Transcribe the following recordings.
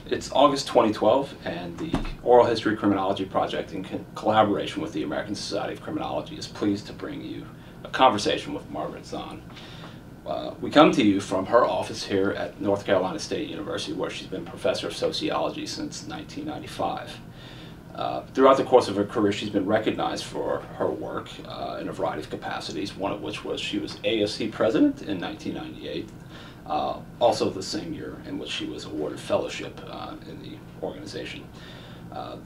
It's August 2012, and the Oral History Criminology Project, in collaboration with the American Society of Criminology, is pleased to bring you a conversation with Margaret Zahn. We come to you from her office here at North Carolina State University, where she's been professor of sociology since 1995. Throughout the course of her career, she's been recognized for her work in a variety of capacities, one of which was she was ASC president in 1998. Also the same year in which she was awarded fellowship in the organization.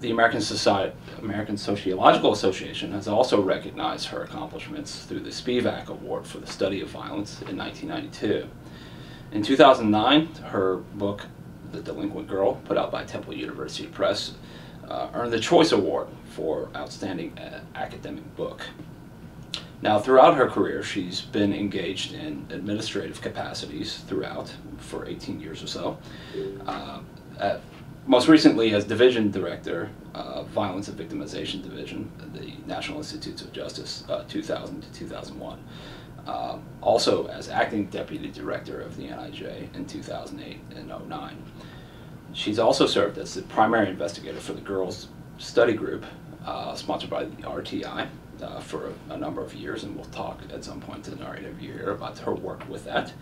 The American Sociological Association has also recognized her accomplishments through the Spivak Award for the Study of Violence in 1992. In 2009, her book, The Delinquent Girl, put out by Temple University Press, earned the Choice Award for Outstanding Academic Book. Now, throughout her career, she's been engaged in administrative capacities throughout for 18 years or so. Most recently as Division Director of Violence and Victimization Division at the National Institutes of Justice, 2000 to 2001. Also as Acting Deputy Director of the NIJ in 2008 and 2009. She's also served as the primary investigator for the Girls Study Group, sponsored by the RTI, for a number of years, and we'll talk at some point in our interview here about her work with that.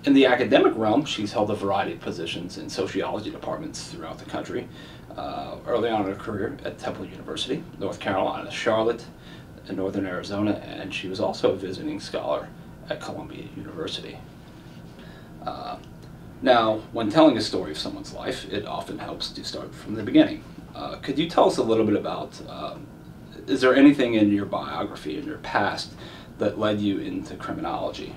In the academic realm, she's held a variety of positions in sociology departments throughout the country. Early on in her career at Temple University, North Carolina, Charlotte, and Northern Arizona, and she was also a visiting scholar at Columbia University. Now, when telling a story of someone's life, it often helps to start from the beginning. Could you tell us a little bit about, is there anything in your biography, in your past, that led you into criminology?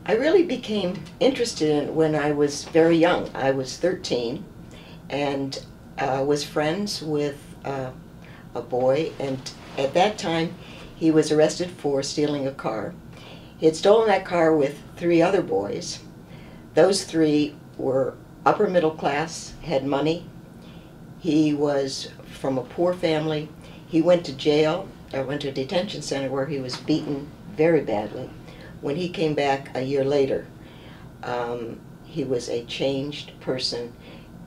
I really became interested in it when I was very young. I was 13 and was friends with a boy, and at that time he was arrested for stealing a car. He had stolen that car with 3 other boys. Those 3 were upper middle class, had money. He was from a poor family. He went to jail, or went to a detention center where he was beaten very badly. When he came back a year later, he was a changed person,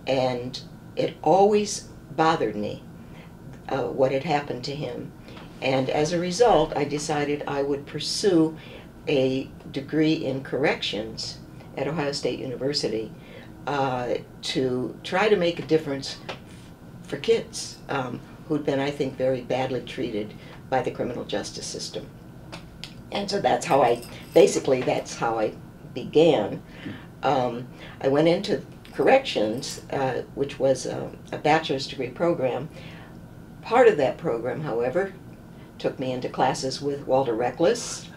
and it always bothered me what had happened to him. And as a result, I decided I would pursue a degree in corrections at Ohio State University to try to make a difference for kids who'd been, I think, very badly treated by the criminal justice system. And so that's how that's how I began. I went into corrections, which was a bachelor's degree program. Part of that program, however, took me into classes with Walter Reckless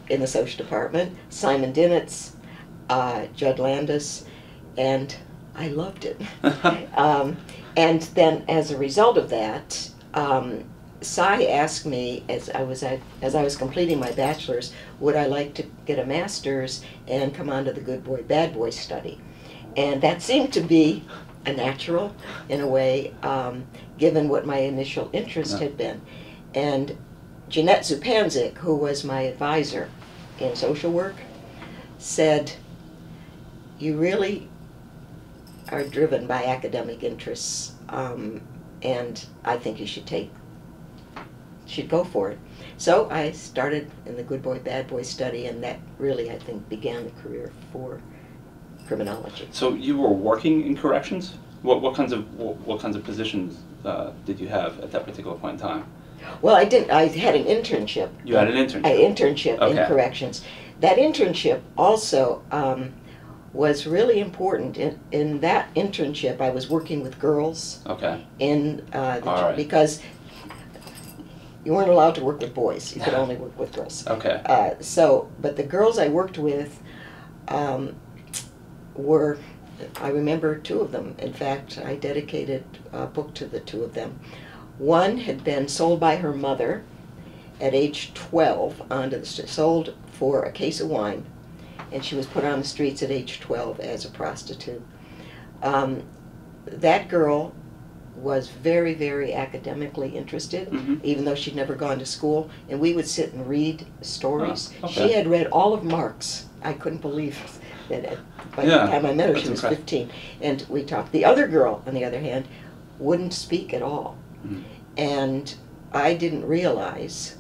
in the social department, Simon Dinitz, Judd Landis, and I loved it. And then as a result of that, Cy asked me, as I was completing my bachelor's, would I like to get a master's and come on to the good boy, bad boy study. And that seemed to be a natural, in a way, given what my initial interest had been. And Jeanette Zupanzik, who was my advisor in social work, said, you really are driven by academic interests, and I think you should go for it. So I started in the good boy, bad boy study, and that really, I think, began the career for criminology. So you were working in corrections? What kinds of positions did you have at that particular point in time? Well, I didn't. I had an internship. You had an internship? An internship Okay. in corrections. That internship also was really important. In that internship, I was working with girls. Okay. Because you weren't allowed to work with boys. You could only work with girls. Okay. But the girls I worked with were, I remember 2 of them. In fact, I dedicated a book to the 2 of them. One had been sold by her mother at age 12, sold for a case of wine, and she was put on the streets at age 12 as a prostitute. That girl was very, very academically interested, even though she'd never gone to school, and we would sit and read stories. Oh, okay. She had read all of Marx. I couldn't believe by the time I met her, she was 15. And we talked. The other girl, on the other hand, wouldn't speak at all. Mm. And I didn't realize,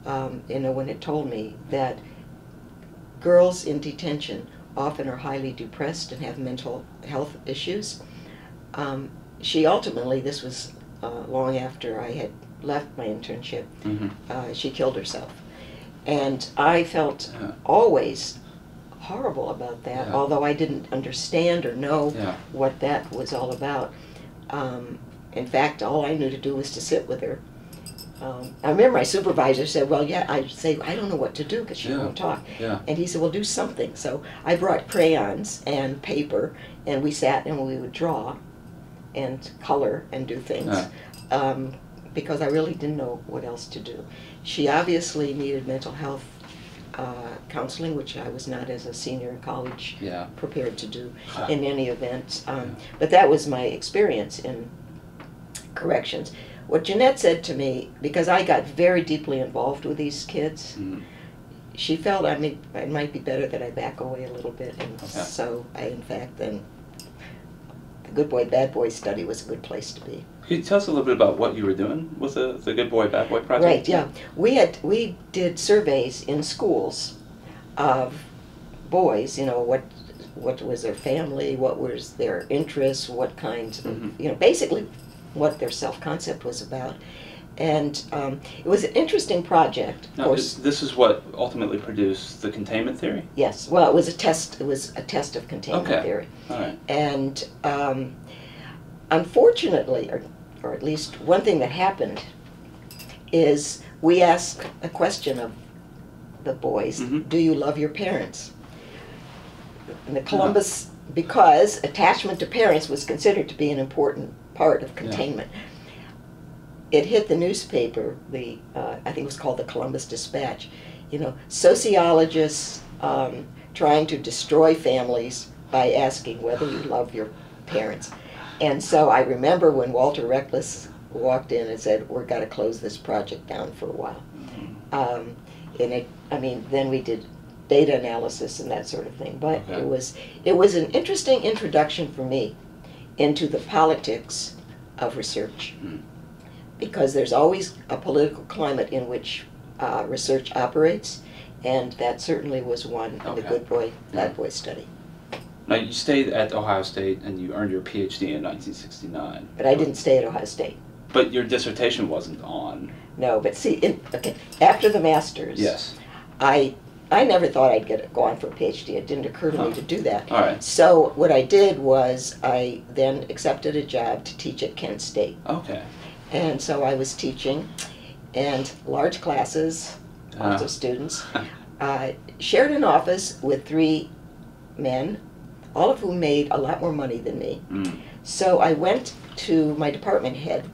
when it told me that girls in detention often are highly depressed and have mental health issues. She ultimately, this was long after I had left my internship, she killed herself. And I felt always horrible about that, although I didn't understand or know what that was all about. In fact, all I knew to do was to sit with her. I remember my supervisor said, well, I'd say, I don't know what to do because she won't talk. And he said, well, do something. So I brought crayons and paper, and we sat and we would draw and color and do things because I really didn't know what else to do. She obviously needed mental health counseling, which I was not, as a senior in college, prepared to do in any event. But that was my experience in corrections. What Jeanette said to me, because I got very deeply involved with these kids, she felt it might be better that I back away a little bit. And so I, in fact, then the good boy, bad boy study was a good place to be. Can you tell us a little bit about what you were doing with the good boy, bad boy project? Right, yeah. We did surveys in schools of boys, what was their family, what was their interests, what kinds of, basically what their self-concept was about. And it was an interesting project. Now, this is what ultimately produced the containment theory? Yes. Well, it was a test. It was a test of containment theory. All right. And unfortunately, or at least one thing that happened, is we asked a question of the boys: do you love your parents? And the Columbus, because attachment to parents was considered to be an important part of containment. It hit the newspaper, I think it was called the Columbus Dispatch, sociologists trying to destroy families by asking whether you love your parents. And so I remember when Walter Reckless walked in and said, we're got to close this project down for a while. Then we did data analysis and that sort of thing. But it was an interesting introduction for me into the politics of research, because there's always a political climate in which research operates, and that certainly was one in the good boy, bad boy study. Now, you stayed at Ohio State and you earned your PhD in 1969. But I didn't stay at Ohio State. But your dissertation wasn't on. No, but see, after the master's, I never thought I'd go on for a PhD. It didn't occur to me to do that. All right. So what I did was I then accepted a job to teach at Kent State. Okay. And so I was teaching, and large classes, lots of students. Shared an office with 3 men, all of whom made a lot more money than me. So I went to my department head,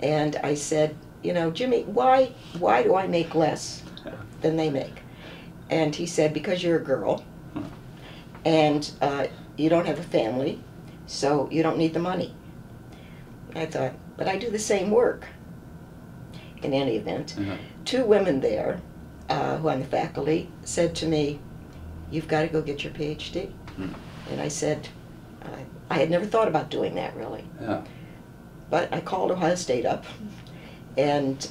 and I said, Jimmy, why do I make less than they make? And he said, because you're a girl, and you don't have a family, so you don't need the money. I thought, but I do the same work. In any event, 2 women there, who on the faculty, said to me, you've got to go get your PhD. And I said, I had never thought about doing that, really. But I called Ohio State up, and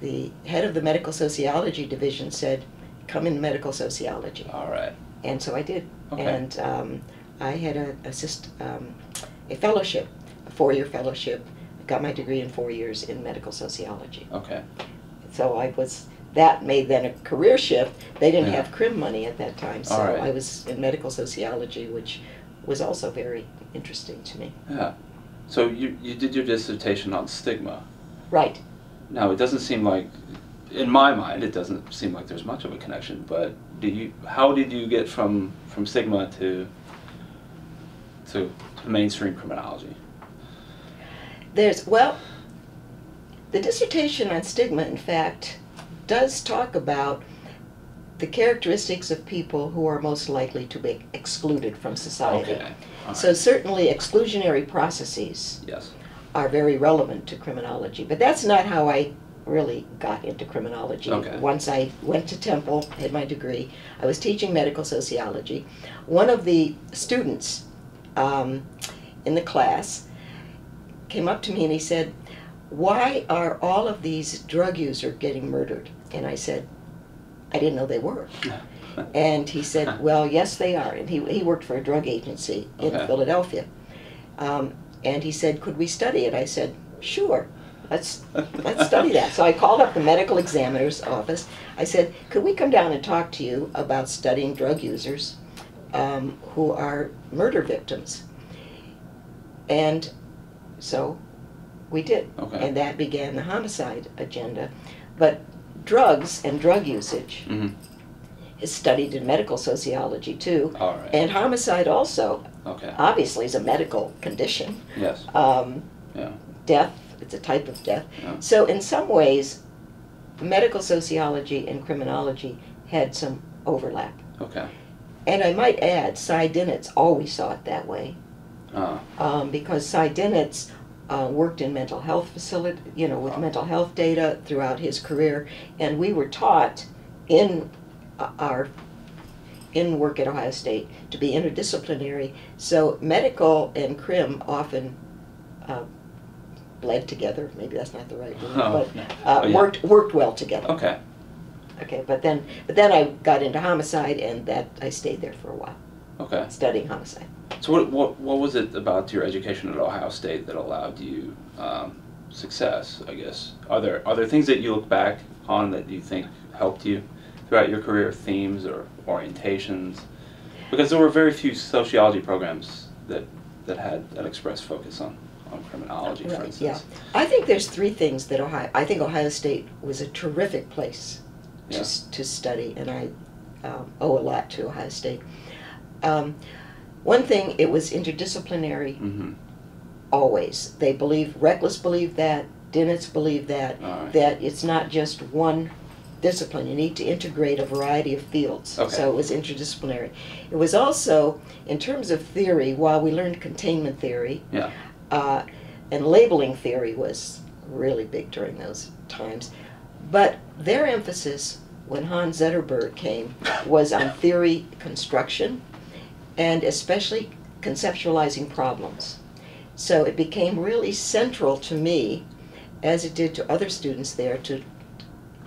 the head of the medical sociology division said, come in medical sociology. All right. And so I did. Okay. And I had a fellowship, a 4-year fellowship. I got my degree in 4 years in medical sociology. Okay. So that made then a career shift. They didn't have crim money at that time, so I was in medical sociology, which was also very interesting to me. Yeah. So you did your dissertation on stigma. Right. Now, it doesn't seem like, in my mind, it doesn't seem like there's much of a connection, but how did you get from stigma to mainstream criminology? The dissertation on stigma, in fact, does talk about the characteristics of people who are most likely to be excluded from society. Okay. All right. So certainly exclusionary processes are very relevant to criminology, but that's not how I really got into criminology. Okay. Once I went to Temple, had my degree, I was teaching medical sociology. One of the students in the class came up to me and he said, "Why are all of these drug users getting murdered?" And I said, "I didn't know they were." And he said, "Well, yes, they are." And he worked for a drug agency in Philadelphia. And he said, "Could we study it?" I said, "Sure, let's study that." So I called up the medical examiner's office. I said, "Could we come down and talk to you about studying drug users who are murder victims?" And so we did. Okay. And that began the homicide agenda. But drugs and drug usage is studied in medical sociology too. All right. And homicide also, Okay. obviously, is a medical condition. Yes. Yeah. Death, it's a type of death. Yeah. So in some ways, medical sociology and criminology had some overlap. Okay. And I might add, Cy Dinitz always saw it that way. Because Cy Dinitz worked in mental health facility, with mental health data throughout his career, and we were taught in work at Ohio State to be interdisciplinary. So medical and crim often bled together. Maybe that's not the right word, but worked well together. Okay. Okay, but then I got into homicide, and that I stayed there for a while. Okay. Studying homicide. So what was it about your education at Ohio State that allowed you success, I guess? Are there things that you look back on that you think helped you throughout your career, themes or orientations? Because there were very few sociology programs that had an express focus on criminology, for instance. Yeah. I think there's three things that I think Ohio State was a terrific place to study, and I owe a lot to Ohio State. One thing, it was interdisciplinary always. Reckless believed that, Dinitz believed that, that it's not just one discipline. You need to integrate a variety of fields. Okay. So it was interdisciplinary. It was also, in terms of theory, while we learned containment theory, and labeling theory was really big during those times, but their emphasis when Hans Zetterberg came was on theory construction, and especially conceptualizing problems. So it became really central to me, as it did to other students there, to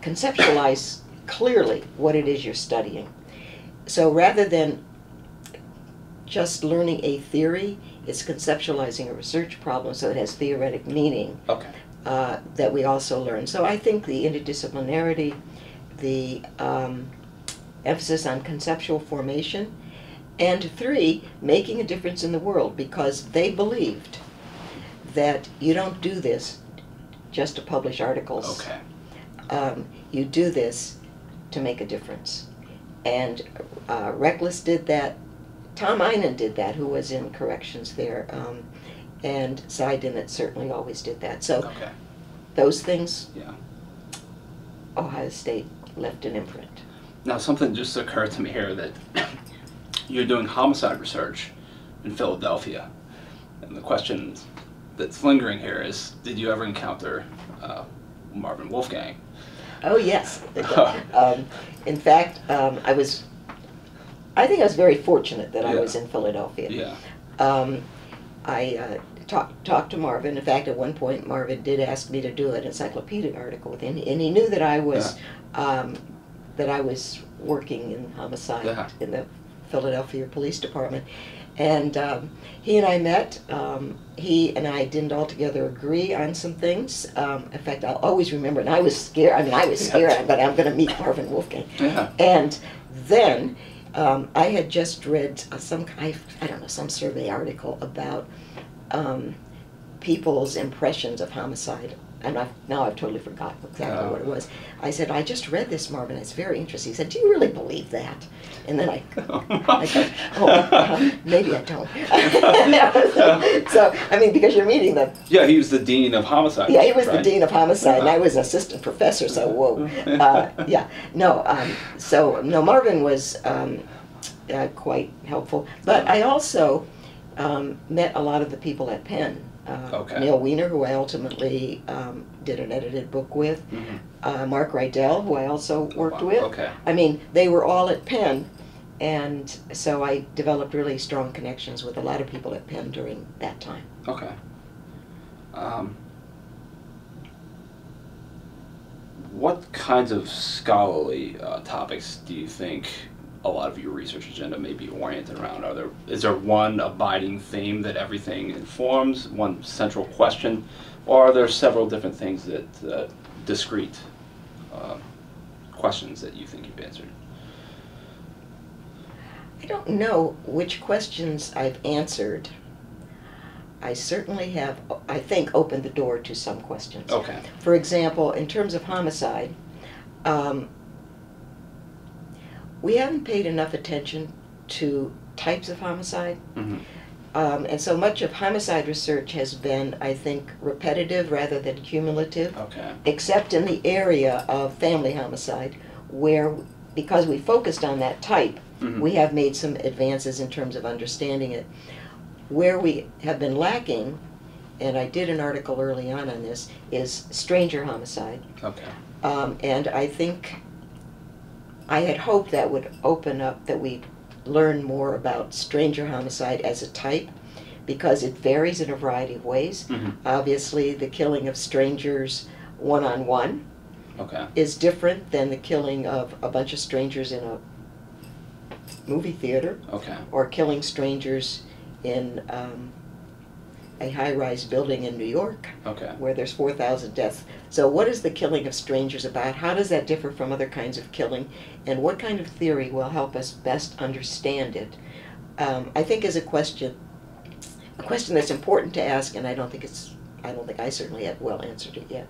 conceptualize clearly what it is you're studying. So rather than just learning a theory, it's conceptualizing a research problem so it has theoretic meaning that we also learn. So I think the interdisciplinarity, the emphasis on conceptual formation, and three, making a difference in the world, because they believed that you don't do this just to publish articles. You do this to make a difference. And Reckless did that. Tom Einen did that, who was in corrections there. And Cy Dinitz certainly always did that. So those things, Ohio State left an imprint. Now something just occurred to me here, that you're doing homicide research in Philadelphia. And the question that's lingering here is, did you ever encounter Marvin Wolfgang? Oh, yes. In fact, I think I was very fortunate that I was in Philadelphia. I talked to Marvin. In fact, at one point, Marvin did ask me to do an encyclopedic article with him, and he knew that I was working in homicide in the Philadelphia Police Department. And he and I met. He and I didn't altogether agree on some things. In fact, I'll always remember, and I was scared. I mean, I was scared, but I'm going to meet Marvin Wolfgang. And then I had just read some survey article about people's impressions of homicide. And now I've totally forgotten exactly what it was. I said, I just read this, Marvin. It's very interesting. He said, do you really believe that? And then I maybe I don't. So, I mean, because you're meeting them. Yeah, he was the dean of homicide. Yeah, he was the dean of homicide, and I was assistant professor, so whoa. Marvin was quite helpful. But I also met a lot of the people at Penn. Okay. Neil Weiner, who I ultimately did an edited book with, Margaret A, who I also worked with. Okay. I mean, they were all at Penn, and so I developed really strong connections with a lot of people at Penn during that time. Okay. What kinds of scholarly topics do you think a lot of your research agenda may be oriented around? Is there one abiding theme that everything informs, one central question, or are there several different things that discrete questions that you think you've answered? I don't know which questions I've answered. I certainly have, I think, opened the door to some questions. Okay. For example, in terms of homicide, we haven't paid enough attention to types of homicide. And so much of homicide research has been, I think, repetitive rather than cumulative. Okay. Except in the area of family homicide, where, because we focused on that type, we have made some advances in terms of understanding it. Where we have been lacking, and I did an article early on this, is stranger homicide. Okay. And I think I had hoped that would open up, that we'd learn more about stranger homicide as a type, because it varies in a variety of ways. Obviously, the killing of strangers one-on-one is different than the killing of a bunch of strangers in a movie theater, or killing strangers in a high-rise building in New York, where there's 4,000 deaths. So what is the killing of strangers about? How does that differ from other kinds of killing? And what kind of theory will help us best understand it? I think is a question that's important to ask, and I don't think I certainly have well answered it yet.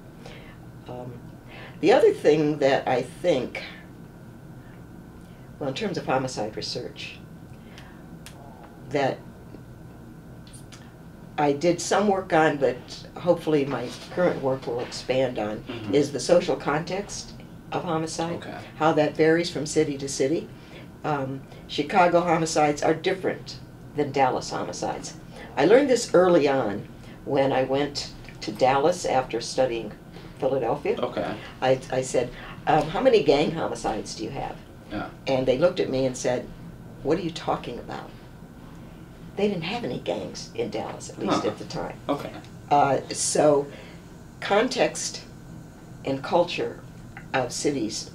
The other thing that I think, well, in terms of homicide research, that I did some work on, but hopefully my current work will expand on, is the social context of homicide, how that varies from city to city. Chicago homicides are different than Dallas homicides. I learned this early on when I went to Dallas after studying Philadelphia. I said, how many gang homicides do you have? And they looked at me and said, what are you talking about? They didn't have any gangs in Dallas, at least at the time. So context and culture of cities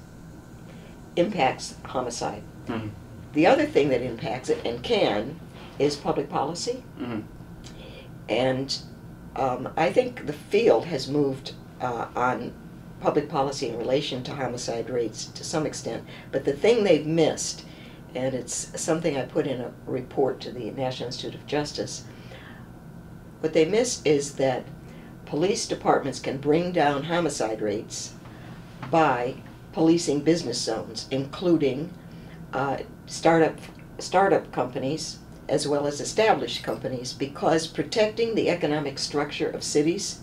impacts homicide. The other thing that impacts it, and can, is public policy. And I think the field has moved on public policy in relation to homicide rates to some extent, but the thing they've missed, and it's something I put in a report to the National Institute of Justice, what they miss is that police departments can bring down homicide rates by policing business zones, including startup companies as well as established companies, because protecting the economic structure of cities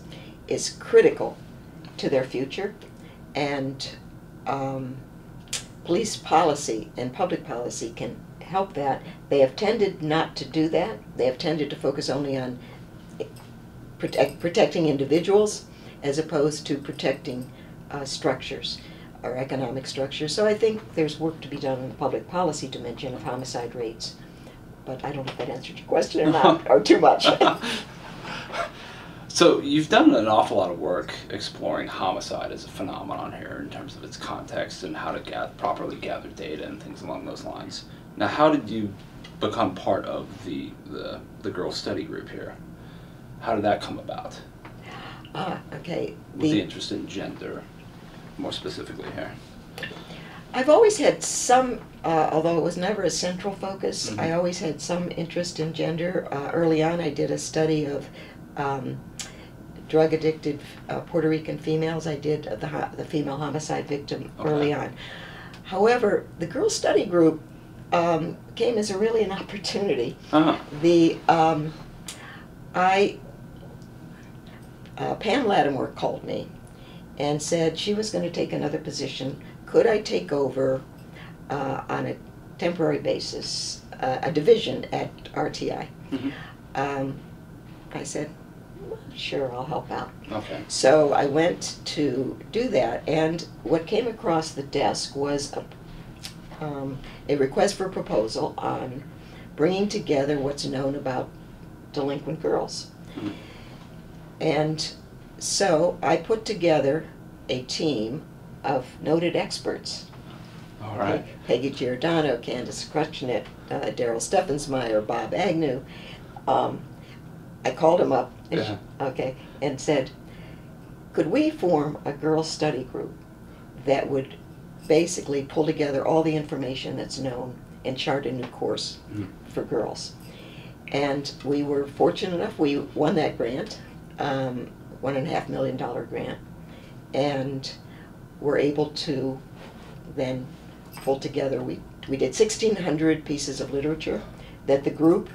is critical to their future, and police policy and public policy can help that. They have tended not to do that. They have tended to focus only on protecting individuals as opposed to protecting structures or economic structures. So I think there's work to be done in the public policy dimension of homicide rates. But I don't know if that answered your question or not, or too much. So you've done an awful lot of work exploring homicide as a phenomenon here in terms of its context and how to properly gather data and things along those lines. Now, how did you become part of the girls' study group here? How did that come about? Okay. With the interest in gender, more specifically here. I've always had some, although it was never a central focus, I always had some interest in gender. Early on, I did a study of drug-addicted Puerto Rican females. I did the female homicide victim early on. However, the girls' study group came as really an opportunity. Pam Lattimore called me and said she was going to take another position. Could I take over on a temporary basis a division at RTI? I said, sure, I'll help out. Okay. So I went to do that, and what came across the desk was a request for proposal on bringing together what's known about delinquent girls. Mm. And so I put together a team of noted experts. All right. Peggy Giordano, Candace Crutchnet, Daryl Steffensmeyer, Bob Agnew. I called them up and said, could we form a girls' study group that would basically pull together all the information that's known and chart a new course for girls? And we were fortunate enough, we won that grant, $1.5 million grant, and were able to then pull together, we did 1,600 pieces of literature that the group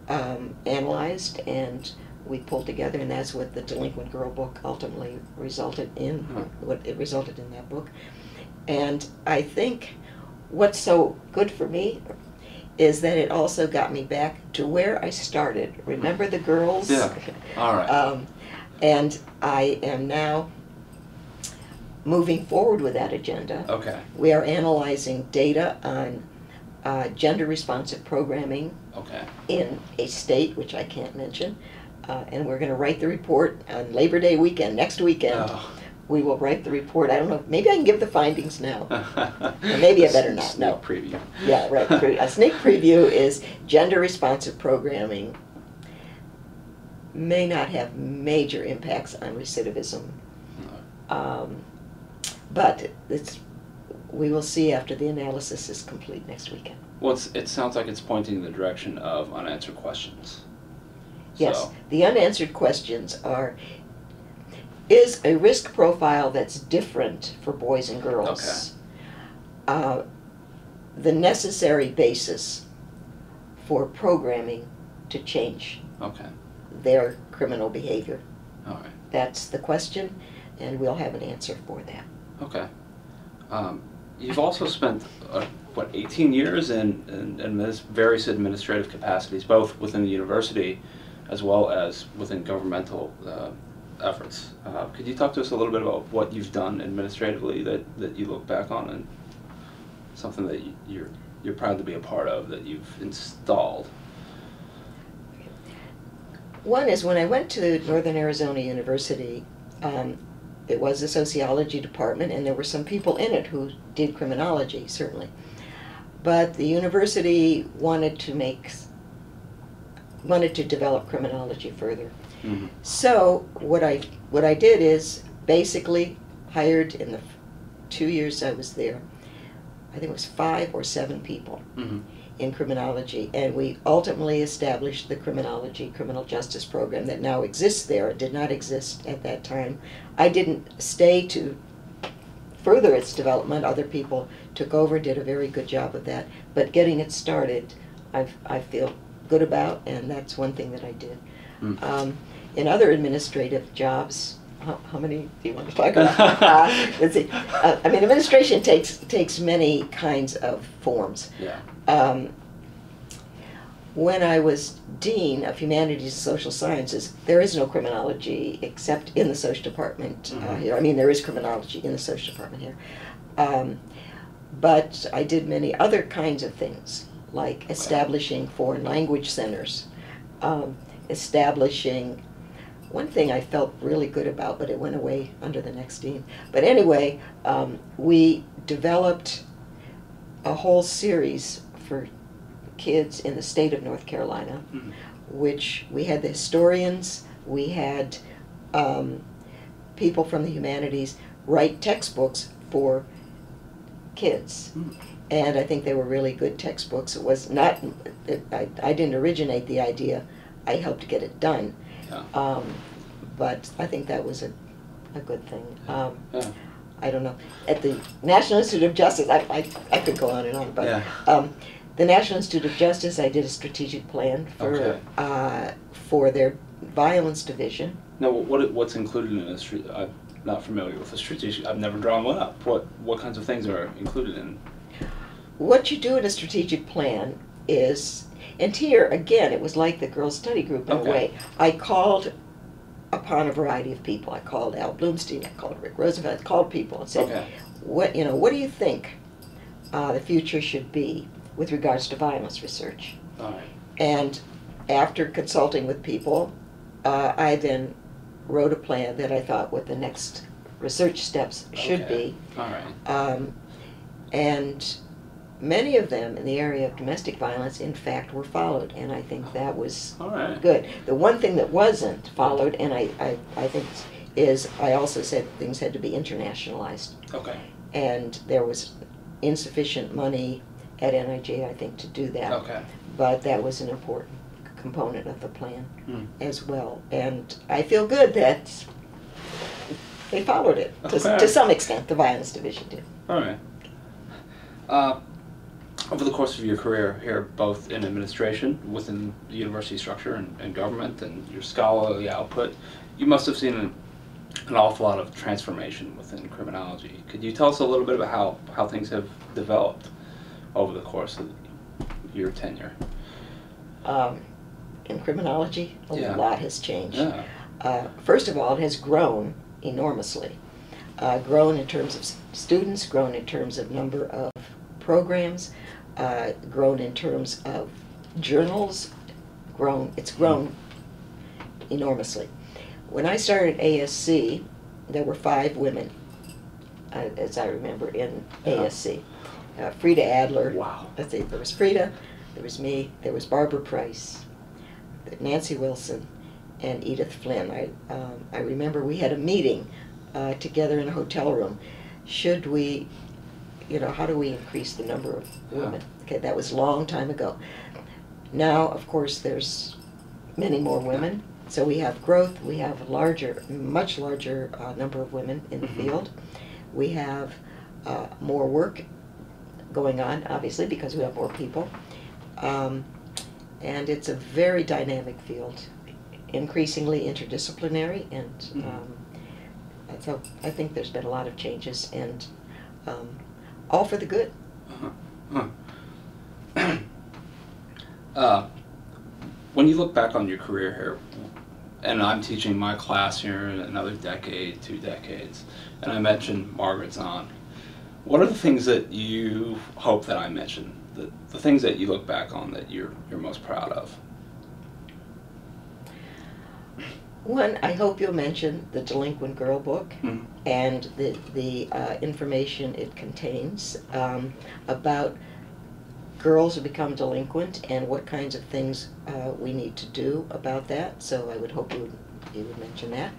analyzed, and we pulled together, and that's what the Delinquent Girl book ultimately resulted in, what it resulted in that book. And I think what's so good for me is that it also got me back to where I started. Remember the girls? Yeah, all right. And I am now moving forward with that agenda. Okay. We are analyzing data on gender-responsive programming in a state, which I can't mention, and we're going to write the report on Labor Day weekend, next weekend. Oh. We will write the report. I don't know, maybe I can give the findings now. Or maybe I better not. No. Sneak preview. Yeah, right. A sneak preview is gender-responsive programming may not have major impacts on recidivism. But we will see after the analysis is complete next weekend. Well, it sounds like it's pointing in the direction of unanswered questions. Yes, So. the unanswered questions are, is a risk profile that's different for boys and girls the necessary basis for programming to change their criminal behavior? All right. That's the question, and we'll have an answer for that. Okay. You've also spent, 18 years in various administrative capacities, both within the university as well as within governmental efforts. Could you talk to us a little bit about what you've done administratively that you look back on, and something that you're proud to be a part of, that you've installed? One is when I went to Northern Arizona University, it was a sociology department, and there were some people in it who did criminology, certainly. But the university wanted to develop criminology further. Mm-hmm. So what I did is basically hired, in the 2 years I was there, I think it was 5 or 7 people in criminology, and we ultimately established the criminology criminal justice program that now exists there. It did not exist at that time. I didn't stay to further its development. Other people took over, did a very good job of that, but getting it started I feel good about, and that's one thing that I did. In other administrative jobs, how many do you want to talk about? Let's see. I mean, administration takes many kinds of forms. Yeah. When I was dean of humanities and social sciences, there is no criminology except in the social department here. I mean, there is criminology in the social department here. But I did many other kinds of things, like establishing foreign language centers, establishing, one thing I felt really good about, but it went away under the next dean. But anyway, we developed a whole series for kids in the state of North Carolina, which we had the historians, we had people from the humanities write textbooks for kids. And I think they were really good textbooks. It was not, I didn't originate the idea, I helped get it done. Yeah. But I think that was a good thing. I don't know. At the National Institute of Justice, I could go on and on, but the National Institute of Justice, I did a strategic plan for their violence division. Now, what's included in a I'm not familiar with a strategic. I've never drawn one up. What kinds of things are included in? What you do in a strategic plan is, and here again, it was like the girls' study group in a way. I called upon a variety of people. I called Al Bloomstein, I called Rick Roosevelt, I called people and said, Okay. what do you think the future should be with regards to violence research? All right. And after consulting with people, I then wrote a plan that I thought what the next research steps should Okay. be. All right. And many of them in the area of domestic violence, in fact, were followed, and I think that was All right. good. The one thing that wasn't followed, and I think is I also said things had to be internationalized. Okay. And there was insufficient money at NIJ, I think, to do that. Okay. But that was an important component of the plan Hmm. as well. And I feel good that they followed it, Okay. to some extent, the Violence Division did. All right. Over the course of your career here, both in administration within the university structure and government and your scholarly output, you must have seen an awful lot of transformation within criminology. Could you tell us a little bit about how things have developed over the course of your tenure? In criminology, a Yeah. lot has changed. Yeah. First of all, it has grown enormously. Grown in terms of students, grown in terms of number of programs, grown in terms of journals, it's grown enormously. When I started ASC, there were 5 women, as I remember, in ASC. Frida Adler. Wow. Let's see, there was Frida, there was me, there was Barbara Price, Nancy Wilson, and Edith Flynn. I remember we had a meeting together in a hotel room. Should we, how do we increase the number of women? Okay, that was a long time ago. Now, of course, there's many more women, so we have growth. We have a much larger number of women in the field. We have more work going on, obviously, because we have more people. And it's a very dynamic field, increasingly interdisciplinary, and so I think there's been a lot of changes, and all for the good. When you look back on your career here, and I'm teaching my class here in another decade, 2 decades, and I mentioned Margaret Zahn, what are the things that you hope that I mention, the things that you look back on that you're most proud of? One, I hope you'll mention the Delinquent Girl book Mhm. and the information it contains about girls who become delinquent and what kinds of things we need to do about that. So I would hope you would mention that.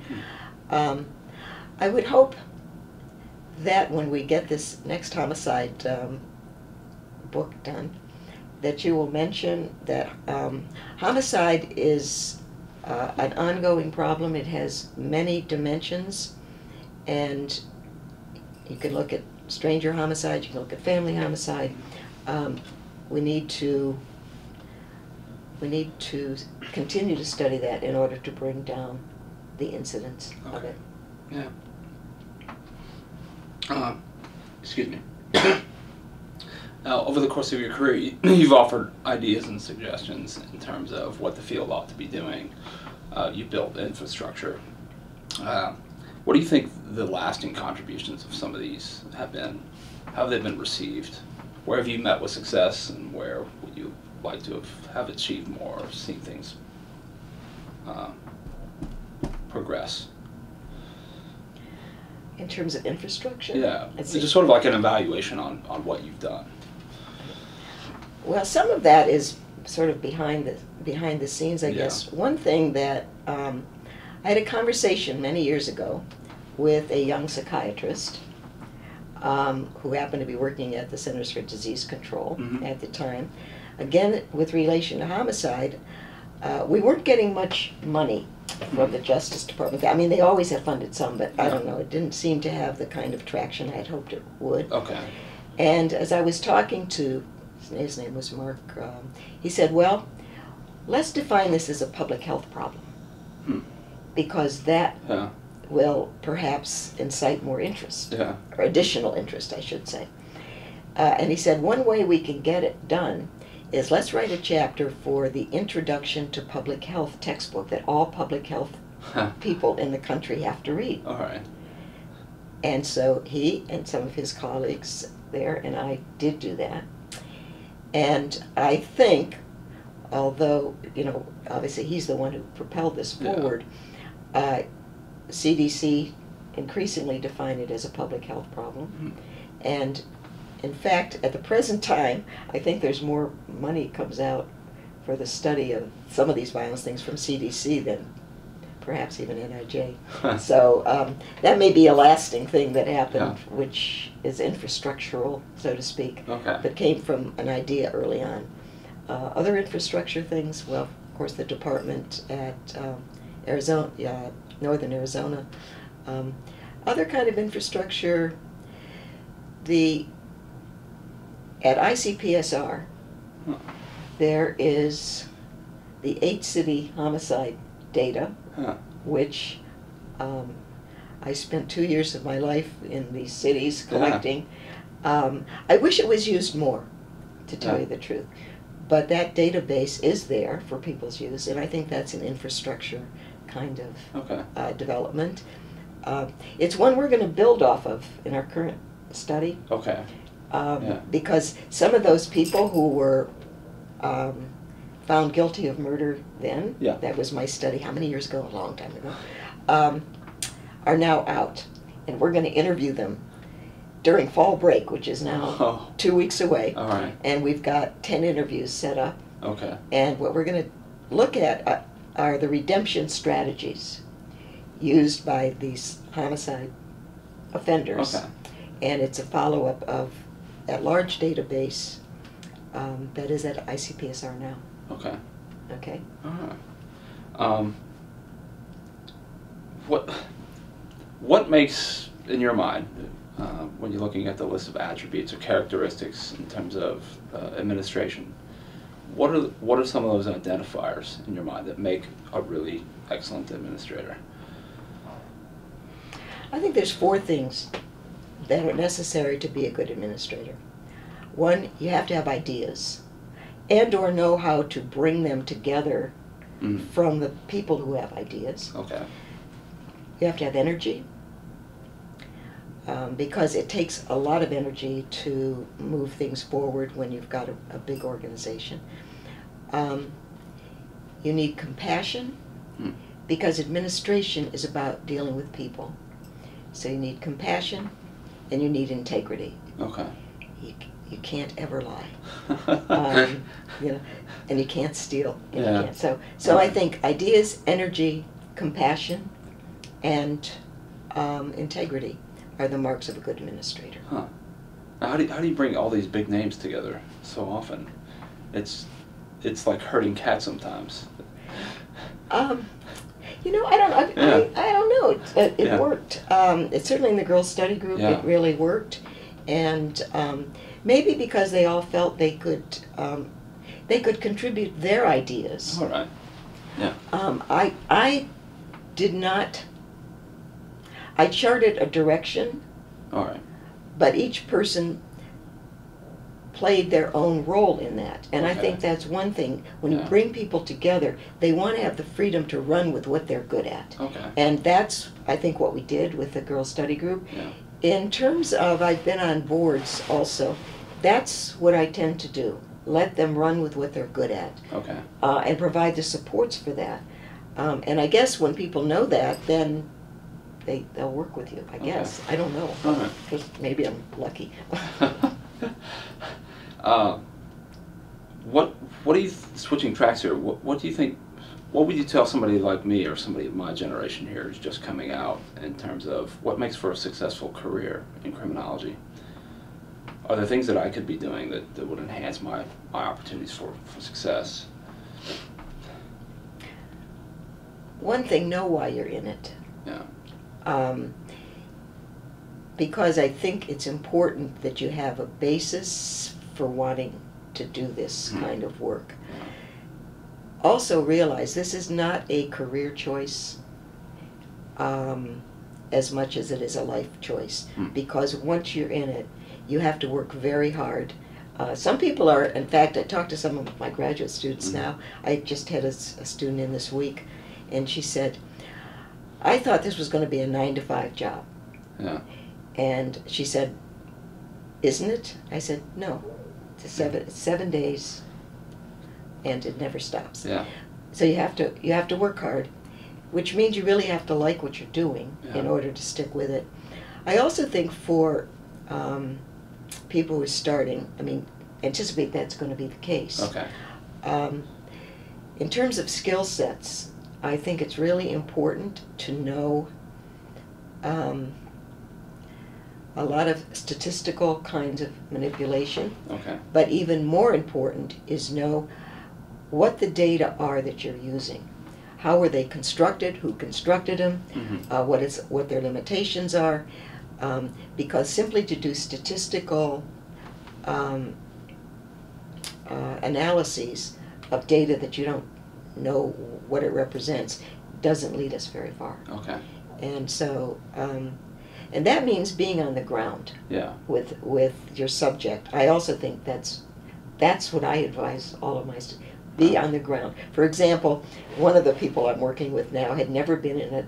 I would hope that when we get this next Homicide book done, that you will mention that homicide is an ongoing problem. It has many dimensions, and you can look at stranger homicide, you can look at family homicide. We need to continue to study that in order to bring down the incidence of Okay. it. Yeah. Excuse me. Now, over the course of your career, you've offered ideas and suggestions in terms of what the field ought to be doing. You built infrastructure. What do you think the lasting contributions of some of these have been? How have they been received? Where have you met with success, and where would you like to have achieved more, or seen things progress? In terms of infrastructure? Yeah, Let's it's see. just sort of like an evaluation on what you've done. Well, some of that is sort of behind the scenes, I Yeah. guess. One thing that I had a conversation many years ago with a young psychiatrist who happened to be working at the Centers for Disease Control Mhm. at the time. Again, with relation to homicide, we weren't getting much money from the Justice Department. I mean, they always have funded some, but I don't know, it didn't seem to have the kind of traction I had hoped it would. Okay. And as I was talking to, his name was Mark, he said, well, let's define this as a public health problem, because that Yeah. will perhaps incite more interest, Yeah. or additional interest, I should say. And he said, one way we can get it done is let's write a chapter for the Introduction to Public Health textbook that all public health people in the country have to read. All right. And so he and some of his colleagues there and I did do that. And I think, although, obviously he's the one who propelled this forward, CDC increasingly define it as a public health problem. Mm-hmm. And in fact, at the present time, I think there's more money comes out for the study of some of these violence things from CDC than perhaps even NIJ. So that may be a lasting thing that happened, which is infrastructural, so to speak, but came from an idea early on. Other infrastructure things, well, of course, the department at Arizona, Northern Arizona. Other kind of infrastructure, at ICPSR, there is the 8-city homicide data, which I spent 2 years of my life in these cities collecting. I wish it was used more, to tell you the truth. But that database is there for people's use, and I think that's an infrastructure kind of development. It's one we're going to build off of in our current study. Because some of those people who were found guilty of murder then, that was my study, how many years ago? A long time ago, are now out. And we're going to interview them during fall break, which is now 2 weeks away. All right. And we've got 10 interviews set up. Okay. And what we're going to look at are the redemption strategies used by these homicide offenders. And it's a follow-up of that large database that is at ICPSR now. Okay. What makes, in your mind, when you're looking at the list of attributes or characteristics in terms of administration, what are some of those identifiers in your mind that make a really excellent administrator? I think there's 4 things that are necessary to be a good administrator. One, you have to have ideas and or know how to bring them together from the people who have ideas. You have to have energy, because it takes a lot of energy to move things forward when you've got a big organization. You need compassion, because administration is about dealing with people. So you need compassion, and you need integrity. You can't ever lie. And you can't steal. So I think ideas, energy, compassion, and integrity are the marks of a good administrator. Now, how do you bring all these big names together so often? It's like herding cats sometimes. I don't know. I don't know. It worked. It certainly in the girls' study group, it really worked, and maybe because they all felt they could contribute their ideas. All right. I did not. I charted a direction. All right. But each person played their own role in that. And I think that's one thing. When you bring people together, they want to have the freedom to run with what they're good at. And that's, I think, what we did with the girls' study group. In terms of, I've been on boards also, that's what I tend to do. Let them run with what they're good at. And provide the supports for that. And I guess when people know that, then they'll work with you, I guess. I don't know. Because maybe I'm lucky. What do you, switching tracks here, what do you think, what would you tell somebody like me or somebody of my generation here who's just coming out in terms of what makes for a successful career in criminology? Are there things that I could be doing that would enhance my opportunities for success? One thing, know why you're in it. Because I think it's important that you have a basis for wanting to do this kind of work. Also realize this is not a career choice as much as it is a life choice. Because once you're in it, you have to work very hard. Some people are, in fact, I talked to some of my graduate students now. I just had a student in this week, and she said, I thought this was going to be a 9-to-5 job. Yeah. And she said, isn't it? I said, no. It's 7 days, and it never stops. Yeah. So you have to work hard, which means you really have to like what you're doing in order to stick with it. I also think for people who are starting, I mean, anticipate that's going to be the case. Okay. In terms of skill sets, I think it's really important to know a lot of statistical kinds of manipulation. Okay. But even more important is know what the data are that you're using. How were they constructed? Who constructed them? Mm-hmm. What their limitations are? Because simply to do statistical analyses of data that you don't know what it represents doesn't lead us very far. Okay. And so, and that means being on the ground with your subject. I also think that's what I advise all of my students. Be on the ground. For example, one of the people I'm working with now had never been in a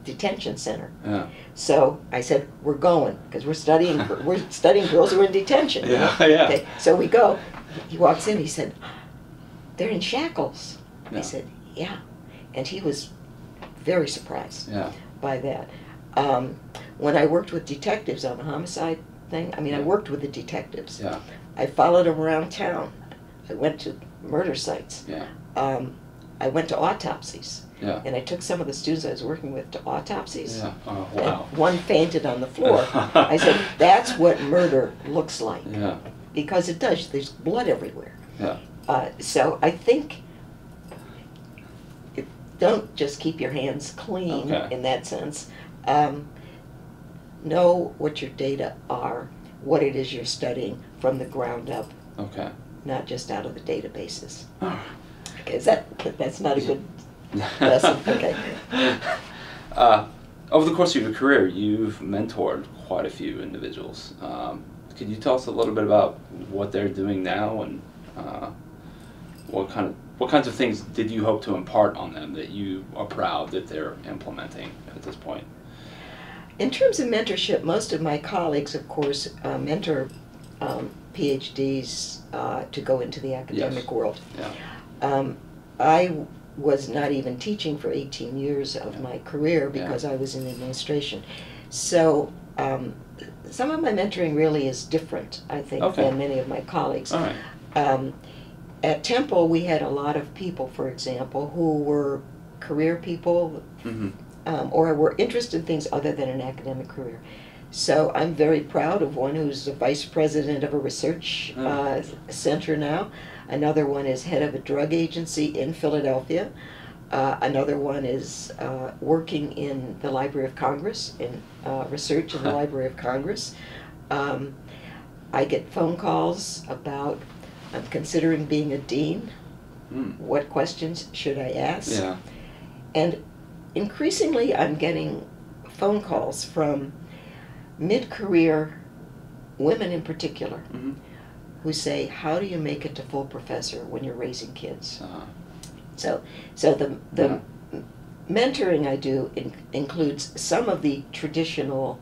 detention center. Yeah. So I said, we're going, because we're studying girls who are in detention. Yeah, yeah. Okay, so we go. He walks in, he said, they're in shackles. Yeah. I said, yeah. And he was very surprised by that. When I worked with detectives on the homicide thing, I worked with the detectives. Yeah. I followed them around town. I went to murder sites. Yeah. I went to autopsies. Yeah. And I took some of the students I was working with to autopsies. Yeah. Oh, wow. And one fainted on the floor. I said, that's what murder looks like. Yeah. Because it does. There's blood everywhere. Yeah. So I think don't just keep your hands clean in that sense. Know what your data are, what it is you're studying from the ground up. Okay. Not just out of the databases. Okay, that's not a good lesson. Okay. Over the course of your career, you've mentored quite a few individuals. Could you tell us a little bit about what they're doing now, and what kinds of things did you hope to impart on them that you are proud that they're implementing at this point? In terms of mentorship, most of my colleagues, of course, mentor PhDs to go into the academic world. Yeah. I was not even teaching for 18 years of my career because I was in administration. So some of my mentoring really is different, I think, than many of my colleagues. All right. At Temple, we had a lot of people, for example, who were career people or were interested in things other than an academic career. So I'm very proud of one who's the vice president of a research center now. Another one is head of a drug agency in Philadelphia. Another one is working in the Library of Congress, in research in the Library of Congress. I get phone calls about, I'm considering being a dean. What questions should I ask? Yeah. And increasingly I'm getting phone calls from mid-career women in particular who say, how do you make it to full professor when you're raising kids? So the mentoring I do includes some of the traditional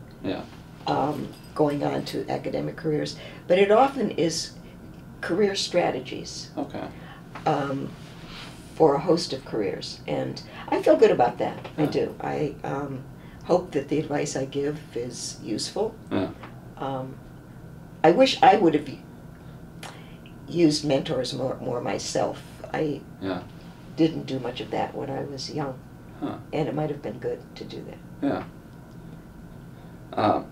going on to academic careers, but it often is career strategies for a host of careers, and I feel good about that. I do. I hope that the advice I give is useful. I wish I would have used mentors more myself. I didn't do much of that when I was young, and it might have been good to do that. Yeah.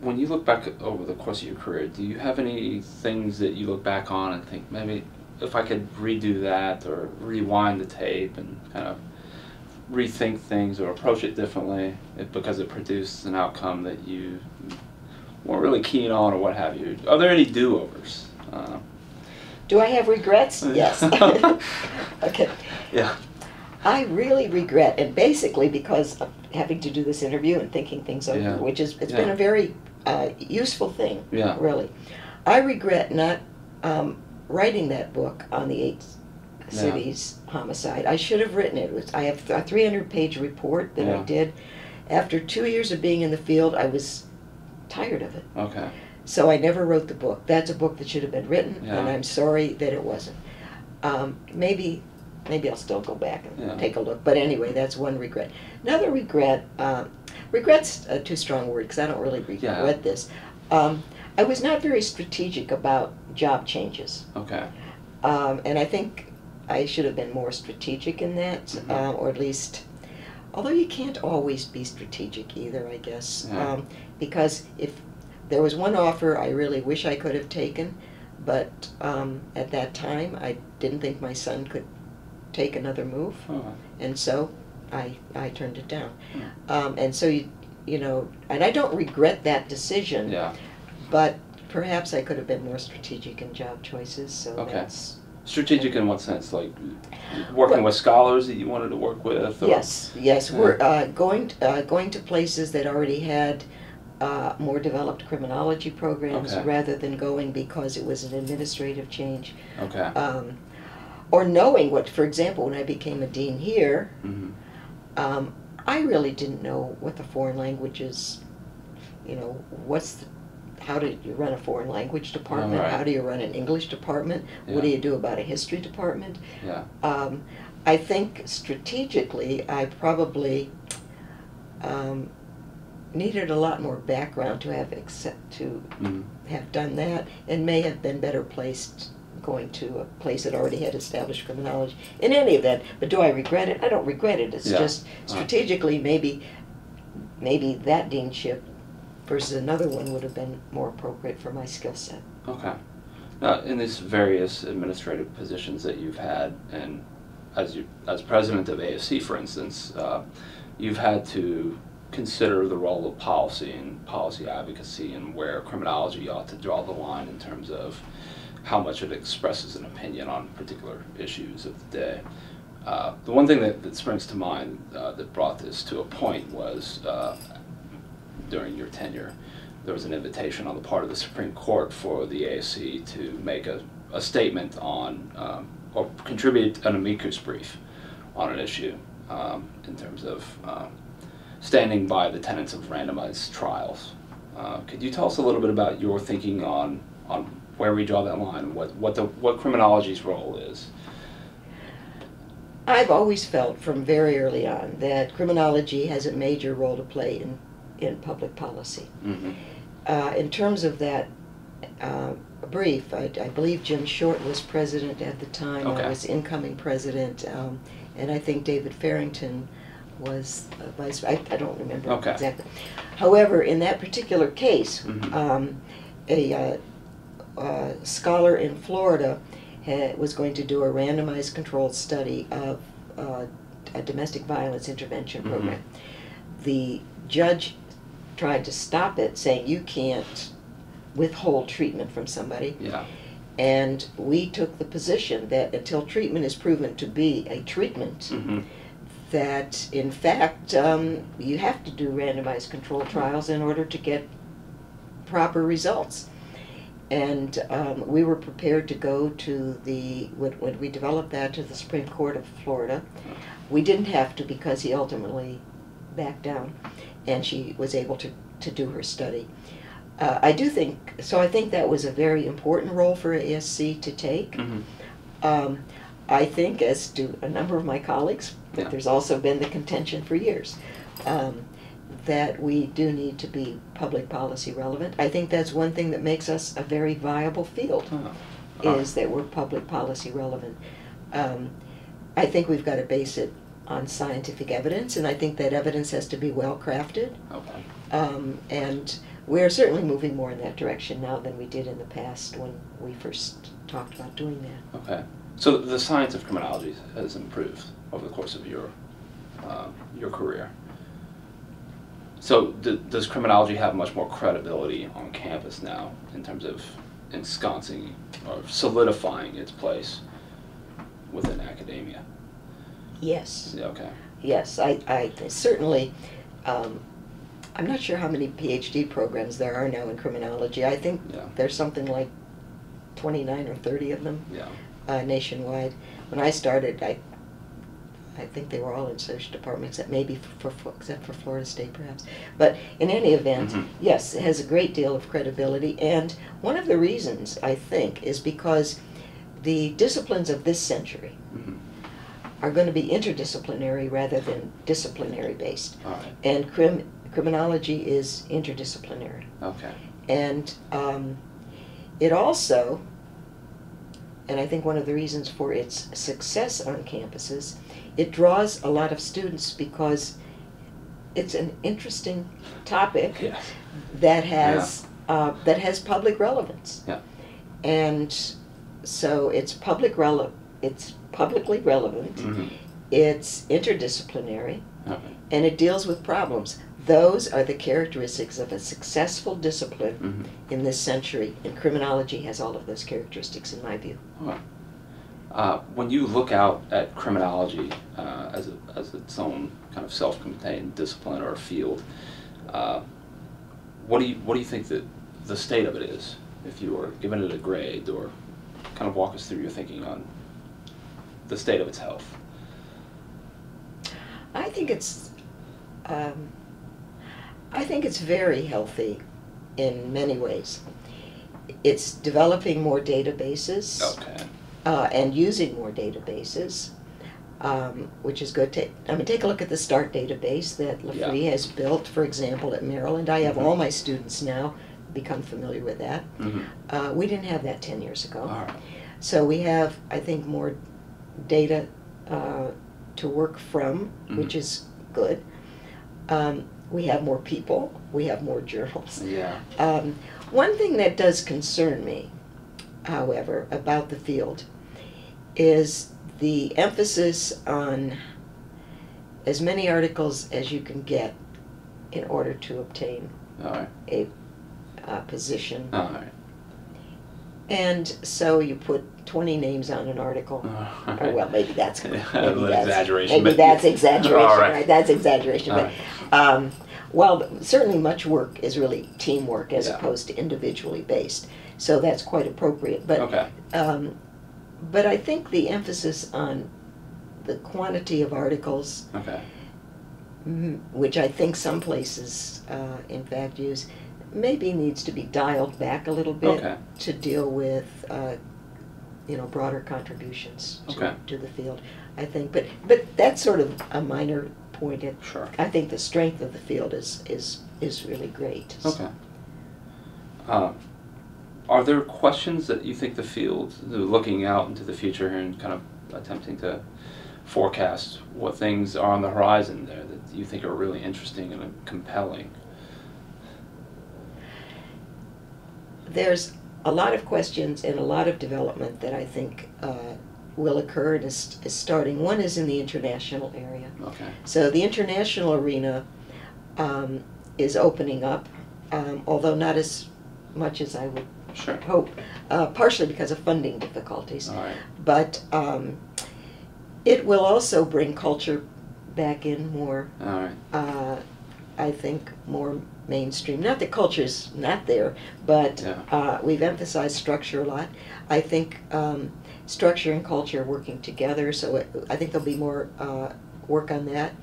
When you look back over the course of your career, do you have any things that you look back on and think, maybe if I could redo that or rewind the tape and kind of rethink things or approach it differently because it produced an outcome that you weren't really keen on or what have you? Are there any do-overs? Do I have regrets? Yes. Okay. Yeah. I really regret, and basically because of having to do this interview and thinking things over, which is, it's been a very useful thing, really. I regret not writing that book on the 8 City's homicide. I should have written it. I have a 300-page report that I did. After 2 years of being in the field, I was tired of it. Okay. So I never wrote the book. That's a book that should have been written, and I'm sorry that it wasn't. Maybe I'll still go back and take a look. But anyway, that's one regret. Another regret, regret's a too strong word because I don't really regret this. I was not very strategic about job changes. Okay. And I think I should have been more strategic in that, or at least, although you can't always be strategic either, I guess. Because if there was one offer I really wish I could have taken, but at that time I didn't think my son could take another move, and so I turned it down. And so you know, and I don't regret that decision. But perhaps I could have been more strategic in job choices. So that's strategic in what sense? Like working with scholars that you wanted to work with? Or? Yes. We're going to places that already had more developed criminology programs rather than going because it was an administrative change. Or knowing what, for example, when I became a dean here, I really didn't know what the foreign languages, you know, how do you run a foreign language department? How do you run an English department? What do you do about a history department? I think strategically I probably needed a lot more background to have have done that, and may have been better placed going to a place that already had established criminology. In any event, but do I regret it? I don't regret it. It's just strategically maybe that deanship versus another one would have been more appropriate for my skill set. Okay. Now, in these various administrative positions that you've had, and as president of ASC, for instance, you've had to consider the role of policy and policy advocacy and where criminology ought to draw the line in terms of how much it expresses an opinion on particular issues of the day. The one thing that springs to mind that brought this to a point was during your tenure, there was an invitation on the part of the Supreme Court for the ASC to make a statement on, or contribute an amicus brief on an issue in terms of standing by the tenets of randomized trials. Could you tell us a little bit about your thinking on where we draw that line, and what criminology's role is? I've always felt from very early on that criminology has a major role to play in public policy. In terms of that brief, I believe Jim Short was president at the time. I was incoming president, and I think David Farrington was vice. I don't remember exactly. However, in that particular case, a scholar in Florida was going to do a randomized controlled study of a domestic violence intervention program. The judge tried to stop it, saying you can't withhold treatment from somebody. And we took the position that until treatment is proven to be a treatment, that in fact you have to do randomized controlled trials in order to get proper results. And we were prepared to go to when we developed that, to the Supreme Court of Florida. We didn't have to because he ultimately backed down, and she was able to do her study. I think that was a very important role for ASC to take. I think, as do a number of my colleagues, that there's also been the contention for years that we do need to be public policy relevant. I think that's one thing that makes us a very viable field, is that we're public policy relevant. I think we've got to base it on scientific evidence, and I think that evidence has to be well crafted. And we're certainly moving more in that direction now than we did in the past when we first talked about doing that. So the science of criminology has improved over the course of your career. So does criminology have much more credibility on campus now in terms of ensconcing or solidifying its place within academia? Yes. Okay. Yes, I certainly, I'm not sure how many PhD programs there are now in criminology. I think there's something like 29 or 30 of them. nationwide. When I started, I think they were all in social departments, except for Florida State perhaps. But in any event, yes, it has a great deal of credibility. And one of the reasons, I think, is because the disciplines of this century are going to be interdisciplinary rather than disciplinary based. All right. And criminology is interdisciplinary. Okay. And it also, and I think one of the reasons for its success on campuses, it draws a lot of students because it's an interesting topic that has public relevance. Yeah. And so it's publicly relevant. It's interdisciplinary, and it deals with problems. Those are the characteristics of a successful discipline in this century, and criminology has all of those characteristics, in my view. When you look out at criminology as its own kind of self-contained discipline or field, what do you think that the state of it is? If you were giving it a grade, or kind of walk us through your thinking on the state of its health. I think it's very healthy in many ways. It's developing more databases. Okay. And using more databases, which is good. Take a look at the START database that Lafree has built, for example, at Maryland. I have all my students now become familiar with that. We didn't have that 10 years ago. All right. So we have, I think, more data to work from, which is good. We have more people. We have more journals. Yeah. One thing that does concern me, however, about the field is the emphasis on as many articles as you can get in order to obtain a position. And so you put 20 names on an article. Or, well, maybe that's exaggeration. Maybe that's exaggeration, right. right? That's exaggeration. All But well, certainly much work is really teamwork as opposed to individually based. So that's quite appropriate. But but I think the emphasis on the quantity of articles, which I think some places in fact use, maybe needs to be dialed back a little bit to deal with broader contributions to the field, I think. But that's sort of a minor point. I think the strength of the field is really great. Okay. Are there questions that you think the field, looking out into the future here and kind of attempting to forecast what things are on the horizon there that you think are really interesting and compelling? There's a lot of questions and a lot of development that I think will occur and is starting. One is in the international area. So the international arena is opening up, although not as much as I would hope, partially because of funding difficulties. But it will also bring culture back in more, I think, more mainstream. Not that culture's not there, but we've emphasized structure a lot. I think structure and culture are working together, so I think there'll be more work on that.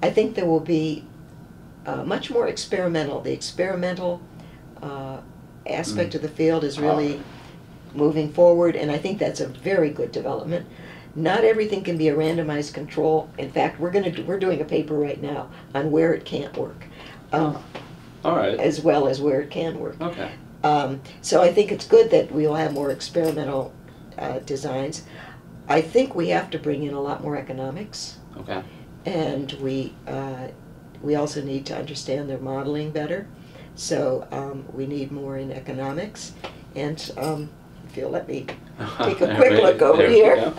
I think there will be much more experimental. The experimental aspect of the field is really moving forward, and I think that's a very good development. Not everything can be a randomized control. In fact, we're doing a paper right now on where it can't work, as well as where it can work. So I think it's good that we'll have more experimental designs. I think we have to bring in a lot more economics. And we also need to understand their modeling better. So we need more in economics. And if you'll let me take a quick look over here.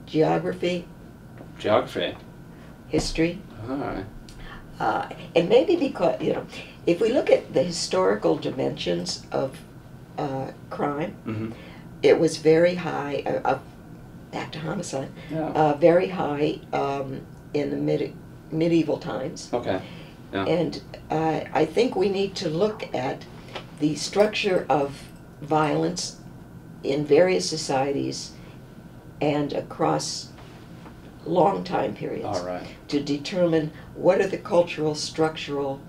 Geography. History. And maybe because, if we look at the historical dimensions of crime, it was very high, back to homicide, very high in the medieval times. And I think we need to look at the structure of violence in various societies and across long time periods. All right. To determine what are the cultural, structural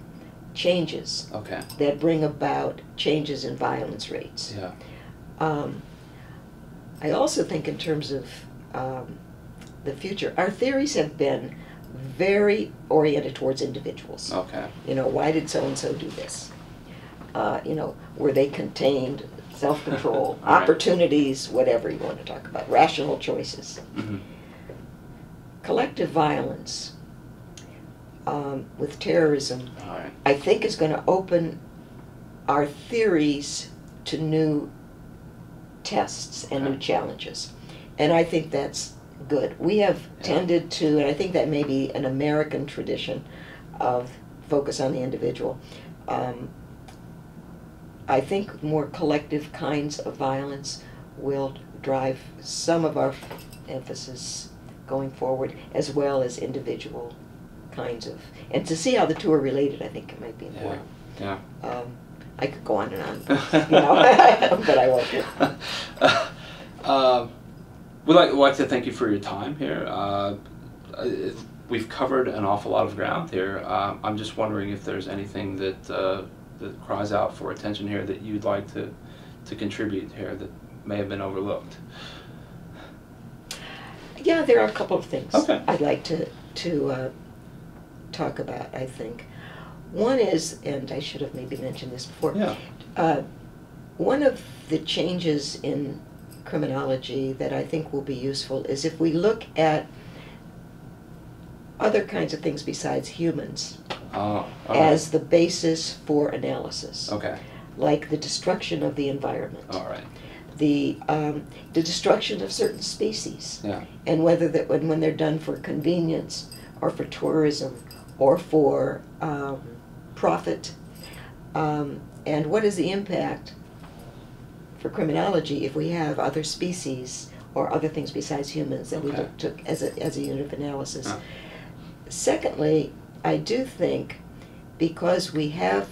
changes Okay. that bring about changes in violence rates. Yeah. I also think in terms of the future, our theories have been very oriented towards individuals. Okay. You know, why did so-and-so do this? You know, were they contained, self-control, Right. opportunities, whatever you want to talk about, rational choices. Mm-hmm. Collective violence with terrorism, All right. I think is going to open our theories to new tests and Okay. new challenges. And I think that's good. We have tended to, and I think that may be an American tradition of focus on the individual. I think more collective kinds of violence will drive some of our emphasis going forward, as well as individual kinds of, and to see how the two are related, I think it might be important. Yeah. I could go on and on, you know, but I won't. We'd like to thank you for your time here. We've covered an awful lot of ground here. I'm just wondering if there's anything that that cries out for attention here that you'd like to contribute here that may have been overlooked. Yeah, there are a couple of things Okay. I'd like to talk about, I think. One is, and I should have maybe mentioned this before, one of the changes in criminology that I think will be useful is if we look at other kinds of things besides humans as the basis for analysis. Okay. Like the destruction of the environment. All right. The destruction of certain species. Yeah. And whether that when they're done for convenience or for tourism or for profit, and what is the impact for criminology if we have other species or other things besides humans that we took as a unit of analysis. Yeah. Secondly, I do think because we have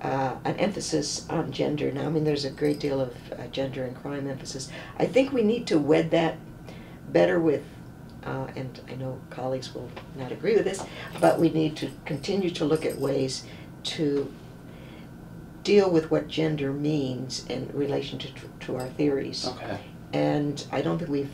an emphasis on gender now, I mean there's a great deal of gender and crime emphasis, I think we need to wed that better with, and I know colleagues will not agree with this, but we need to continue to look at ways to deal with what gender means in relation to our theories. Okay. And I don't think we've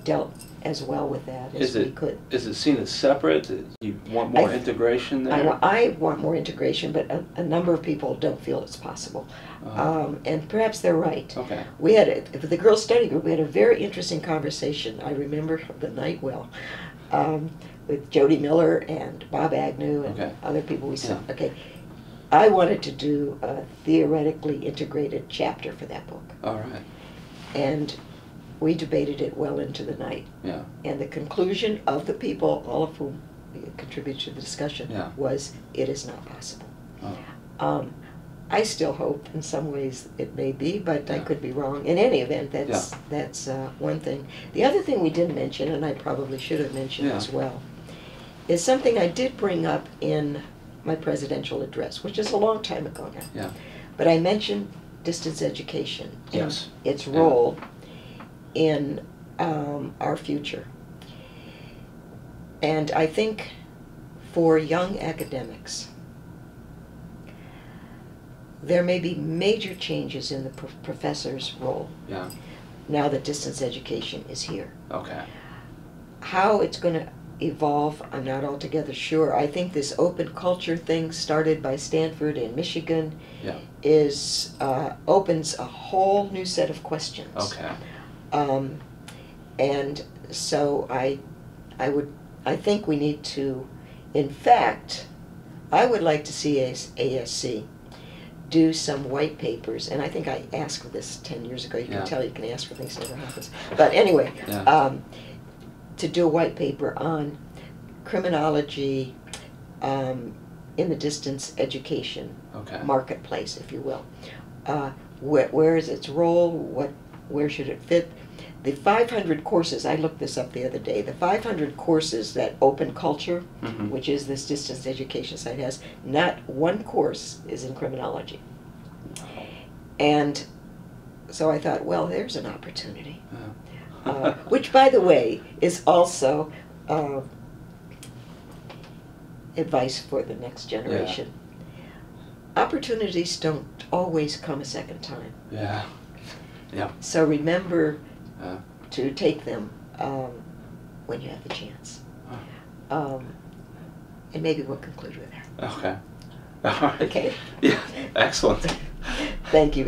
dealt as well with that as we could. Is it seen as separate? You want more integration there? I want more integration, but a number of people don't feel it's possible. And perhaps they're right. Okay. We had, for the girls' study group, we had a very interesting conversation, I remember the night well, with Jody Miller and Bob Agnew and other people we said, okay, I wanted to do a theoretically integrated chapter for that book. All right. And we debated it well into the night. Yeah. And the conclusion of the people, all of whom contributed to the discussion, was it is not possible. Oh. I still hope in some ways it may be, but I could be wrong. In any event, that's one thing. The other thing we didn't mention, and I probably should have mentioned as well, is something I did bring up in my presidential address, which is a long time ago now. Yeah. But I mentioned distance education and Yes. its role in our future. And I think for young academics, there may be major changes in the professor's role now that distance education is here. Okay. How it's going to evolve, I'm not altogether sure. I think this open culture thing started by Stanford in Michigan is opens a whole new set of questions. Okay. And so I think we need to, in fact, I would like to see ASC do some white papers, and I think I asked for this 10 years ago. You can tell you can ask for things, never happens. But anyway, to do a white paper on criminology in the distance education marketplace, if you will. Where is its role? Where should it fit? The 500 courses, I looked this up the other day, the 500 courses that Open Culture, which is this distance education site, has, not one course is in criminology. And So I thought, well, there's an opportunity. Yeah. Which, by the way, is also advice for the next generation. Opportunities don't always come a second time. Yeah. Yeah. So remember Yeah. to take them when you have the chance. And maybe we'll conclude with there. Okay. All right. Okay. Yeah. Excellent. Thank you.